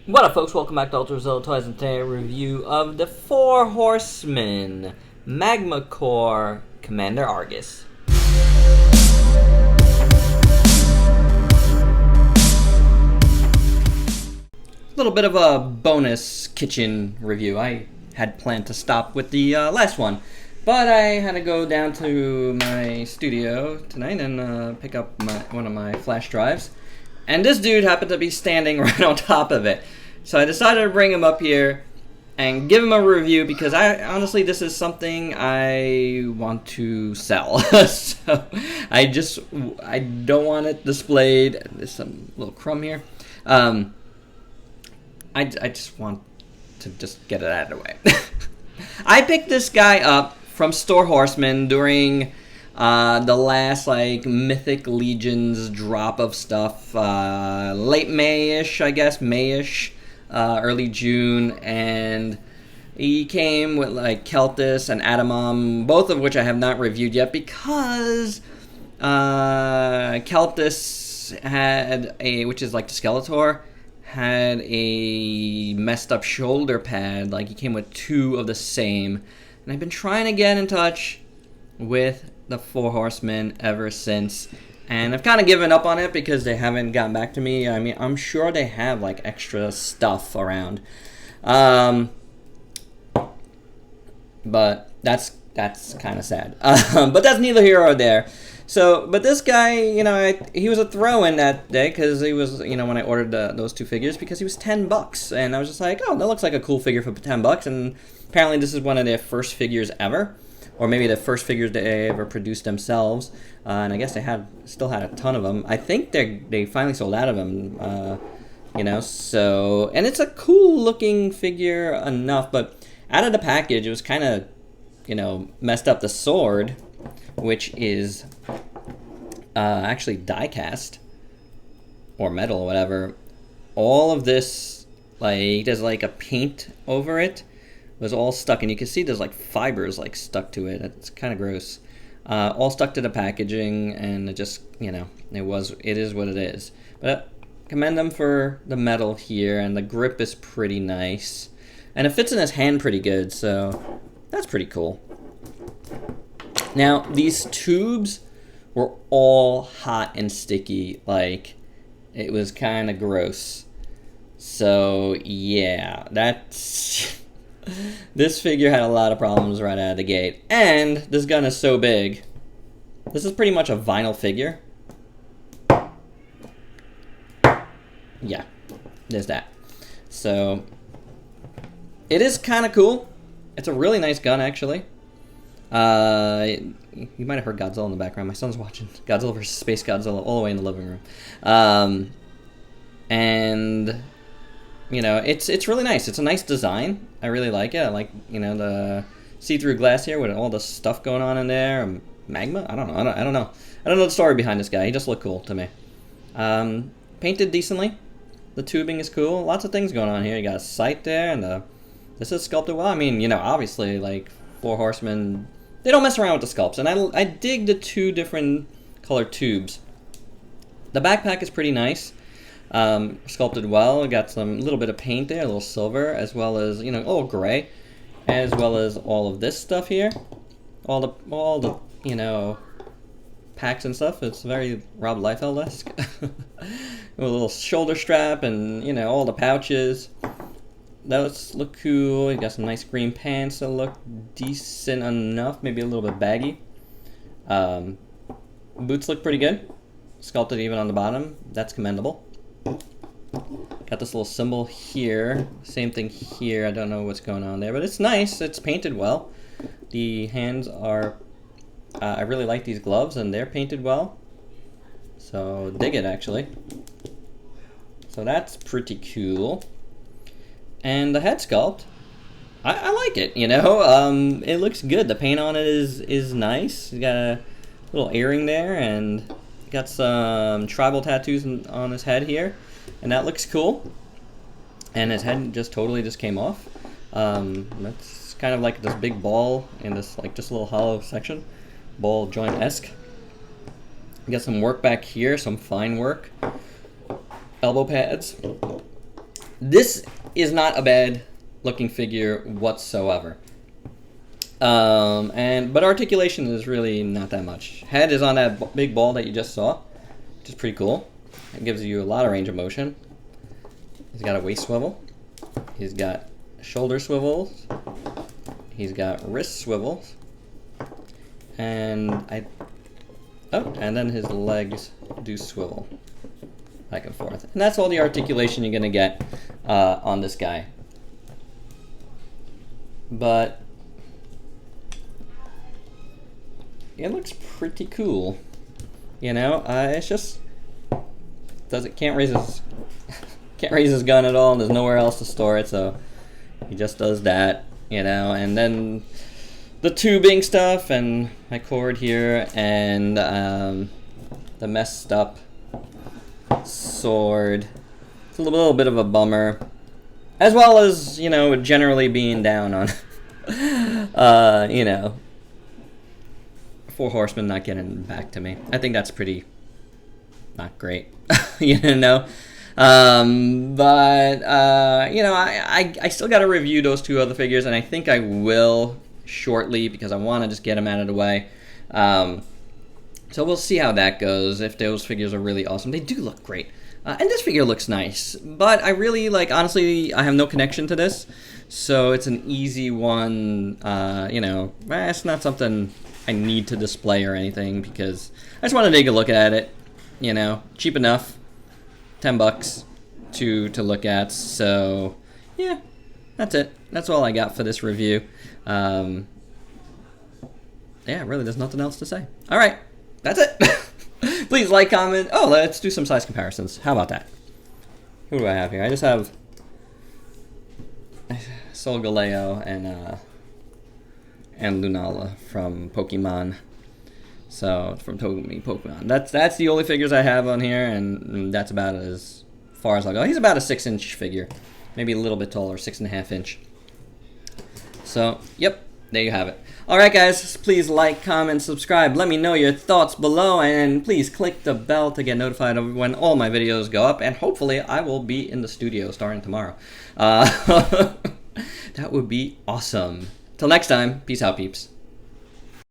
What up, folks? Welcome back to Ultrazilla Toys, and today a review of the Four Horsemen Magma Core Commander Argus. A little bit of a bonus kitchen review. I had planned to stop with the last one, but I had to go down to my studio tonight and pick up one of my flash drives. And this dude happened to be standing right on top of it. So I decided to bring him up here and give him a review because honestly, this is something I want to sell. So I don't want it displayed. There's some little crumb here. I just want to just get it out of the way. I picked this guy up from Store Horsemen during the last Mythic Legions drop of stuff, late May-ish, I guess, May-ish, early June, and he came with Keltis and Adamom, both of which I have not reviewed yet because Keltis had which is like the Skeletor, had a messed up shoulder pad. He came with two of the same, and I've been trying to get in touch with the Four Horsemen ever since, and I've kind of given up on it because they haven't gotten back to me. I mean, I'm sure they have extra stuff around, but that's kind of sad. But that's neither here or there. So, but this guy, he was a throw-in that day because he was, when I ordered those two figures, because he was $10, and I was just like, oh, that looks like a cool figure for $10, and apparently this is one of their first figures ever. Or maybe the first figures they ever produced themselves, and I guess they still had a ton of them. I think they finally sold out of them, So, and it's a cool looking figure enough, but out of the package, it was kind of, messed up. The sword, which is actually die cast or metal or whatever. All of this, there's a paint over it. Was all stuck, and you can see there's fibers stuck to it. It's kind of gross. All stuck to the packaging, and it just, it is what it is. But commend them for the metal here, and the grip is pretty nice, and it fits in his hand pretty good, so that's pretty cool. Now, these tubes were all hot and sticky. It was kind of gross. So yeah, that's this figure had a lot of problems right out of the gate. And this gun is so big. This is pretty much a vinyl figure. Yeah, there's that. So, it is kind of cool. It's a really nice gun, actually. You might have heard Godzilla in the background. My son's watching Godzilla vs. Space Godzilla all the way in the living room. And it's really nice. It's a nice design. I really like it. I like, the see-through glass here with all the stuff going on in there. Magma? I don't know. I don't know. I don't know the story behind this guy. He just looked cool to me. Painted decently. The tubing is cool. Lots of things going on here. You got a sight there, and this is sculpted well. I mean, obviously, Four Horsemen, they don't mess around with the sculpts. And I dig the two different colored tubes. The backpack is pretty nice. Sculpted well. Got some little bit of paint there, a little silver, as well as all gray, as well as all of this stuff here, all the packs and stuff. It's very Rob Liefeld-esque. With a little shoulder strap and all the pouches. Those look cool. You got some nice green pants that look decent enough, maybe a little bit baggy. Boots look pretty good. Sculpted even on the bottom. That's commendable. Got this little symbol here. Same thing here. I don't know what's going on there, but it's nice. It's painted well. The hands are... I really like these gloves, and they're painted well. So, dig it, actually. So that's pretty cool. And the head sculpt, I like it, it looks good. The paint on it is nice. You got a little earring there, and got some tribal tattoos on his head here, and that looks cool. And his head totally came off. That's kind of like this big ball in this just a little hollow section, ball joint-esque. You got some work back here, some fine work. Elbow pads. This is not a bad looking figure whatsoever. But articulation is really not that much. Head is on that big ball that you just saw, which is pretty cool. It gives you a lot of range of motion. He's got a waist swivel. He's got shoulder swivels. He's got wrist swivels. And then his legs do swivel back and forth. And that's all the articulation you're gonna get on this guy. But it looks pretty cool, you know. It's just can't raise his gun at all, and there's nowhere else to store it, so he just does that, you know. And then the tubing stuff and my cord here and the messed up sword. It's a little bit of a bummer, as well as, you know, generally being down on you know, 4 Horsemen not getting back to me. I think that's pretty not great, you know. But you know, I still got to review those 2 other figures, and I think I will shortly because I want to just get them out of the way. So we'll see how that goes. If those figures are really awesome, they do look great, and this figure looks nice. But I really honestly, I have no connection to this, so it's an easy one. You know, it's not something I need to display or anything because I just want to take a look at it. You know, cheap enough, $10 to look at. So yeah, that's it. That's all I got for this review. Yeah, really, there's nothing else to say. All right, that's it. Please like, comment. Oh, let's do some size comparisons. How about that? Who do I have here? I just have Solgaleo and Lunala from Pokemon. So from Pokemon. That's the only figures I have on here, and that's about as far as I'll go. He's about a 6-inch figure, maybe a little bit taller, 6.5 inch. So yep, there you have it. All right, guys, please like, comment, subscribe. Let me know your thoughts below, and please click the bell to get notified of when all my videos go up. And hopefully, I will be in the studio starting tomorrow. That would be awesome. Till next time, peace out, peeps.